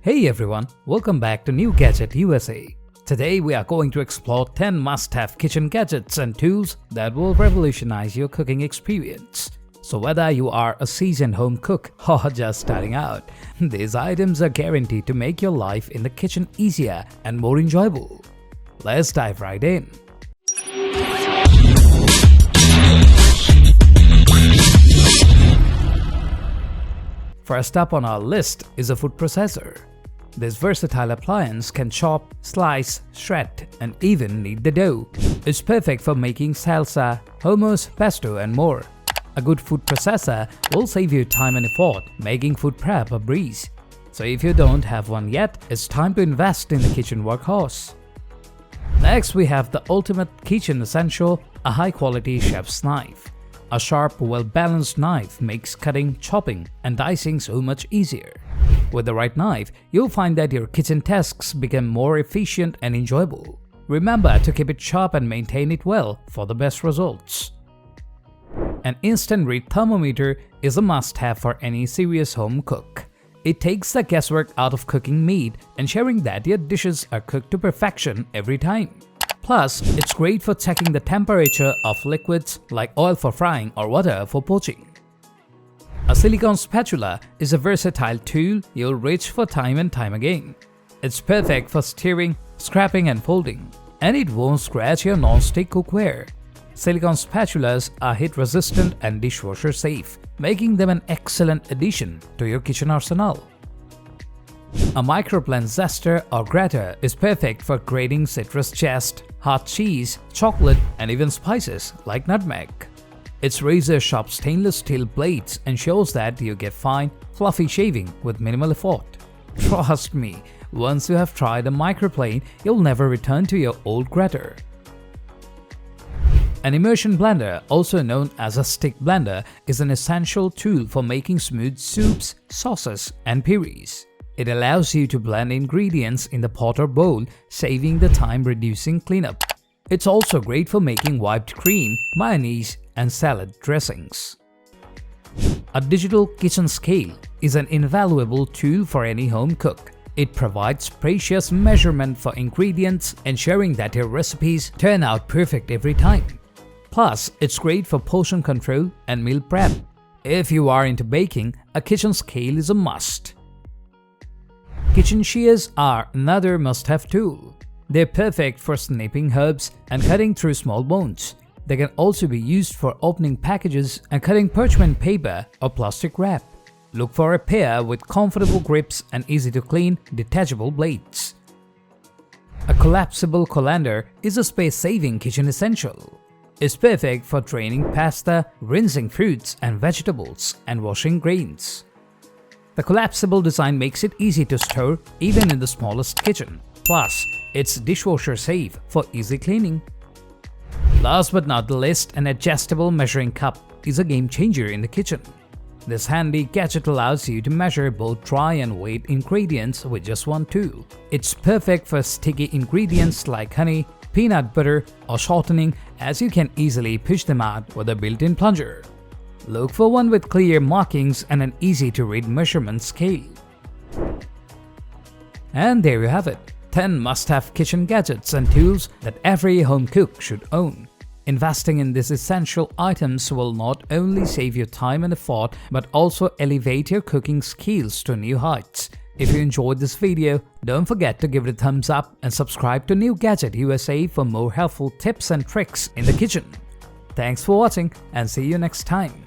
Hey everyone, welcome back to New Gadget USA. Today we are going to explore 10 must-have kitchen gadgets and tools that will revolutionize your cooking experience. So whether you are a seasoned home cook or just starting out, these items are guaranteed to make your life in the kitchen easier and more enjoyable. Let's dive right in. First up on our list is a food processor. This versatile appliance can chop, slice, shred, and even knead the dough. It's perfect for making salsa, hummus, pesto, and more. A good food processor will save you time and effort, making food prep a breeze. So if you don't have one yet, it's time to invest in the kitchen workhorse. Next, we have the ultimate kitchen essential, a high-quality chef's knife. A sharp, well-balanced knife makes cutting, chopping, and dicing so much easier. With the right knife, you'll find that your kitchen tasks become more efficient and enjoyable. Remember to keep it sharp and maintain it well for the best results. An instant read thermometer is a must-have for any serious home cook. It takes the guesswork out of cooking meat, ensuring that your dishes are cooked to perfection every time. Plus, it's great for checking the temperature of liquids like oil for frying or water for poaching. A silicone spatula is a versatile tool you'll reach for time and time again. It's perfect for stirring, scraping, and folding, and it won't scratch your non-stick cookware. Silicone spatulas are heat-resistant and dishwasher-safe, making them an excellent addition to your kitchen arsenal. A MICROPLANE zester or grater is perfect for grating citrus zest, hot cheese, chocolate, and even spices like nutmeg. Its razor-sharp stainless steel blades ensures that you get fine, fluffy shaving with minimal effort. Trust me, once you have tried a MICROPLANE, you'll never return to your old grater. An immersion blender, also known as a stick blender, is an essential tool for making smooth soups, sauces, and purees. It allows you to blend ingredients in the pot or bowl, saving the time reducing cleanup. It's also great for making whipped cream, mayonnaise, and salad dressings. A digital kitchen scale is an invaluable tool for any home cook. It provides precious measurement for ingredients, ensuring that your recipes turn out perfect every time. Plus, it's great for portion control and meal prep. If you are into baking, a kitchen scale is a must. Kitchen shears are another must-have tool. They're perfect for snipping herbs and cutting through small bones. They can also be used for opening packages and cutting parchment paper or plastic wrap. Look for a pair with comfortable grips and easy-to-clean, detachable blades. A collapsible colander is a space-saving kitchen essential. It's perfect for draining pasta, rinsing fruits and vegetables, and washing grains. The collapsible design makes it easy to store even in the smallest kitchen. Plus, it's dishwasher safe for easy cleaning. Last but not the least, an adjustable measuring cup is a game changer in the kitchen. This handy gadget allows you to measure both dry and wet ingredients with just one tool. It's perfect for sticky ingredients like honey, peanut butter, or shortening, as you can easily push them out with a built-in plunger. Look for one with clear markings and an easy-to-read measurement scale. And there you have it, 10 must-have kitchen gadgets and tools that every home cook should own. Investing in these essential items will not only save you time and effort, but also elevate your cooking skills to new heights. If you enjoyed this video, don't forget to give it a thumbs up and subscribe to New Gadget USA for more helpful tips and tricks in the kitchen. Thanks for watching and see you next time.